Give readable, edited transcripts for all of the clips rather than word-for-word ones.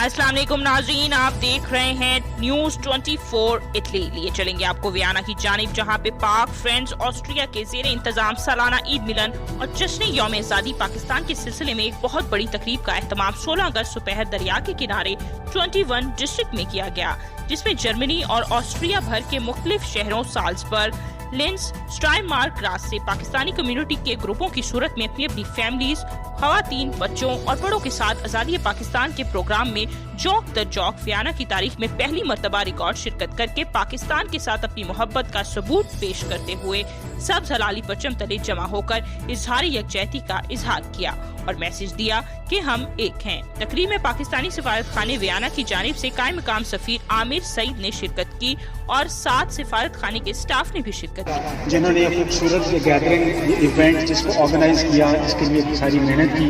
अस्सलाम वालेकुम नाज़रीन, आप देख रहे हैं न्यूज़ 24 इटली। लिए चलेंगे आपको वियना की जानिब, जहां पे पाक फ्रेंड्स ऑस्ट्रिया के ज़ेर इंतजाम सालाना ईद मिलन और जश्न यौम आज़ादी पाकिस्तान के सिलसिले में एक बहुत बड़ी तकरीब का एहतमाम 16 अगस्त दोपहर दरिया के किनारे 21 डिस्ट्रिक्ट में किया गया, जिसमें जर्मनी और ऑस्ट्रिया भर के मुख्तलिफ शहरों साल्जबर्ग, लिंस, स्ट्राइमार्क ग्रास से पाकिस्तानी कम्युनिटी के ग्रुपों की सूरत में अपनी अपनी फैमिलीज, खवातीन, बच्चों और बड़ों के साथ आज़ादी पाकिस्तान के प्रोग्राम में जौक दर जौक वियना की तारीख में पहली मर्तबा रिकॉर्ड शिरकत करके पाकिस्तान के साथ अपनी मोहब्बत का सबूत पेश करते हुए सब्ज हलाली परचम तले जमा होकर इजहार यकजहती का इजहार किया और मैसेज दिया कि हम एक हैं। तकरीब में पाकिस्तानी सफारत खाने वियना की जानिब से कायम मकाम सफीर आमिर सईद ने शिरकत की और 7 सफारत खाने के स्टाफ ने भी शिरकत की, जिन्होंने ये खूबसूरत गैदरिंग इवेंट जिसको ऑर्गेनाइज किया, इसके लिए सारी मेहनत की।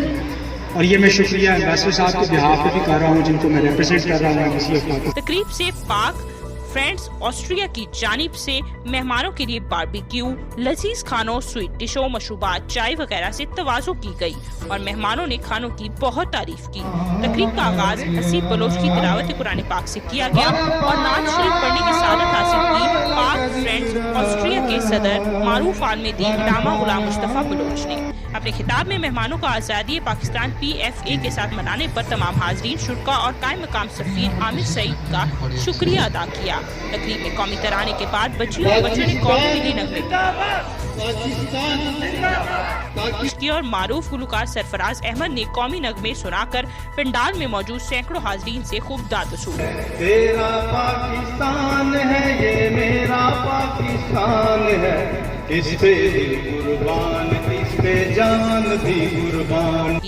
और ये मैं शुक्रिया एम्बेसडर साहब के बिहाफ पे भी कर रहा हूँ, जिनको मैं रिप्रेजेंट कर रहा हूँ। तकरीब से पाक फ्रेंड्स ऑस्ट्रिया की जानिब से मेहमानों के लिए बारबेक्यू, लजीज खानों, स्वीट डिशों, मशरूबात, चाय वगैरह से तवाज़ो की गई और मेहमानों ने खानों की बहुत तारीफ की। तकरीब का आगाज हसीब बलोच की तिलावत कुरान पाक से किया गया और नात शरीफ पढ़ने की सादत हासिल की पाक फ्रेंड्स ऑस्ट्रिया के सदर मारूफ आलम दीन इलामा गुलाम मुस्तफा बलोच ने। अपने खिताब में मेहमानों का आज़ादी पाकिस्तान PFA के साथ मनाने पर तमाम हाजरीन, शुरका और कायम मकाम सफीर आमिर सईद का शुक्रिया अदा किया। तकरीब में कौमी तराने के बाद बच्चियों और बच्चों ने कौमी मिली नगमे और मारूफ गुलकार सरफराज अहमद ने कौमी नगमे सुनाकर पंडाल में मौजूद सैकड़ों हाजरीन से खूब दाद वसूली। तेरा पाकिस्तान है, ये मेरा पाकिस्तान है, इस पे कुर्बान, इस पे जान भी कुर्बान।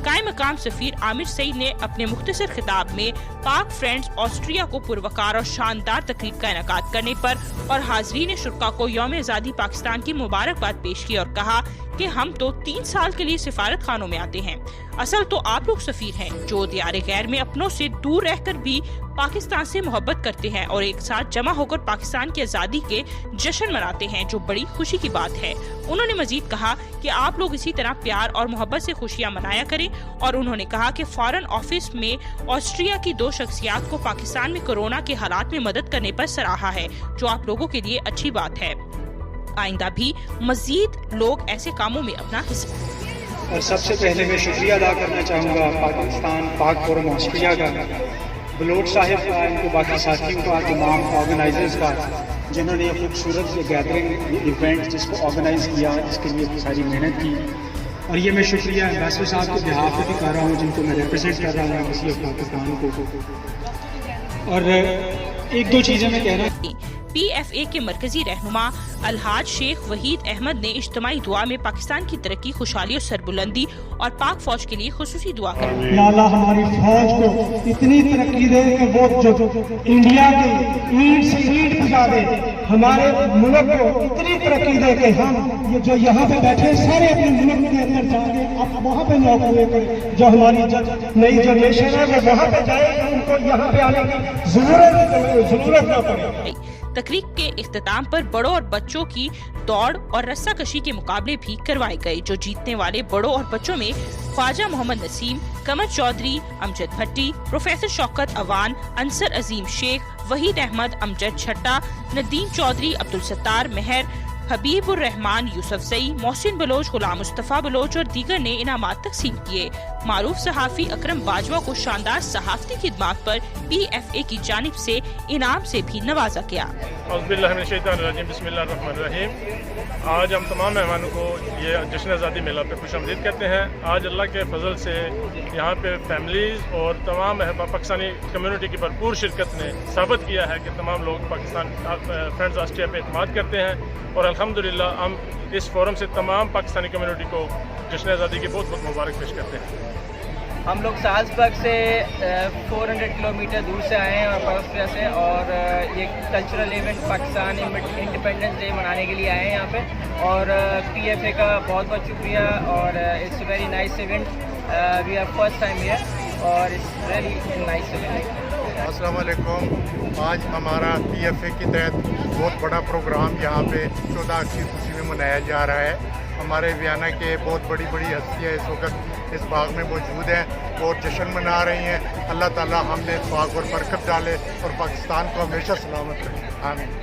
कायम मकाम सफीर आमिर सईद ने अपने मुख्तसर खिताब में पाक फ्रेंड्स ऑस्ट्रिया को पुरवकार और शानदार तकरीब का इनेकाद करने पर और हाजरीन शुरका को यौम आज़ादी पाकिस्तान की मुबारकबाद पेश की और कहा कि हम तो 3 साल के लिए सिफारत खानों में आते हैं, असल तो आप लोग सफीर हैं जो दियारे गैर में अपनों से दूर रहकर भी पाकिस्तान से मोहब्बत करते हैं और एक साथ जमा होकर पाकिस्तान की आज़ादी के जश्न मनाते हैं, जो बड़ी खुशी की बात है। उन्होंने मजीद कहा कि आप लोग इसी तरह प्यार और मोहब्बत से खुशियां मनाया करें और उन्होंने कहा कि फॉरेन ऑफिस में ऑस्ट्रिया की 2 शख्सियात को पाकिस्तान में कोरोना के हालात में मदद करने पर सराहा है, जो आप लोगों के लिए अच्छी बात है। आइंदा भी मजीद लोग ऐसे कामों में अपना हिस्सा। और सबसे पहले मैं शुक्रिया अदा करना चाहूँगा पाकिस्तान पाक फोरम ऑस्ट्रिया का, बलोच साहिब का, इनको बाकी साथियों का, तमाम ऑर्गेनाइजर्स का, जिन्होंने ये खूबसूरत गैदरिंग इवेंट जिसको ऑर्गेनाइज किया, इसके लिए सारी मेहनत की। और ये मैं शुक्रिया एम्बेसडर साहब के बिहाफ पे भी कर रहा हूँ, जिनको मैं रिप्रेजेंट कर रहा हूँ पाकिस्तान को। और 1-2 चीज़ें मैं कह रहा हूँ। PFA के मरकजी रहनुमा अलहाज शेख वहीद अहमद ने इज्तिमाई दुआ में पाकिस्तान की तरक्की, खुशहाली और सरबुलंदी और पाक फौज के लिए खुसूसी दुआ करें। या अल्लाह हमारी फौज को इतनी तरक्की दे कि वो जो इंडिया की ईंट से ईंट पिघला दे, हमारे मुल्क को इतनी तरक्की दे कि हम ये जो यहाँ पे बैठे सारे अपने मुल्क के अंदर जाके अब वहाँ पे नौकरी करें, जो हमारी नई जनरेशन है वो वहाँ पे जाए, उनको यहाँ पे आने की जरूरत न पड़े। तकरीब के इख्तिताम पर बड़ों और बच्चों की दौड़ और रस्सा कशी के मुकाबले भी करवाए गए, जो जीतने वाले बड़ों और बच्चों में ख्वाजा मोहम्मद नसीम, कमर चौधरी, अमजद भट्टी, प्रोफेसर शौकत अवान, अंसर अजीम शेख, वहीद अहमद, अमजद छट्टा, नदीम चौधरी, अब्दुल सत्तार मेहर, हबीबुर रहमान यूसुफजई, मोहसिन बलोच, गुलाम मुस्तफा बलोच और दीगर ने इनामात तकसीम किए। मारूफ सहाफ़ी अकरम बाजवा को शानदार सहाफ़ती खिदमात पर PFA की जानिब से इनाम से भी नवाजा गया। आज हम तमाम मेहमानों को ये जश्न आज़ादी मेला पे खुशामदीद करते हैं। आज अल्लाह के फजल से यहाँ पे फैमिलीज़ और तमाम पाकिस्तानी कम्युनिटी की भरपूर शिरकत ने साबित किया है कि तमाम लोग पाकिस्तान फ्रेंड्स ऑस्ट्रिया पे एतमाद करते हैं और अल्हम्दुलिल्लाह हम इस फोरम से तमाम पाकिस्तानी कम्युनिटी को जश्न आज़ादी की बहुत बहुत मुबारक पेश करते हैं। हम लोग साल्जबर्ग से 400 किलोमीटर दूर से आए हैं ऑस्ट्रिया से और ये cultural event Pakistan independence day मनाने के लिए आए हैं यहाँ पे और PFA का बहुत बहुत शुक्रिया और it's very nice event, we are first time here और इट्स वेरी नाइस इवेंट। अस्सलाम वालेकुम। आज हमारा PFA के तहत बहुत बड़ा प्रोग्राम यहाँ पे 14 की खुशी में मनाया जा रहा है। हमारे वियना के बहुत बड़ी हस्तियाँ इस वक्त اس باغ میں موجود ہیں اور جشن منا رہی ہیں. اللہ تعالیٰ ہم نے اتفاق اور برکت ڈالے اور پاکستان کو ہمیشہ سلامت رکھے. آمین.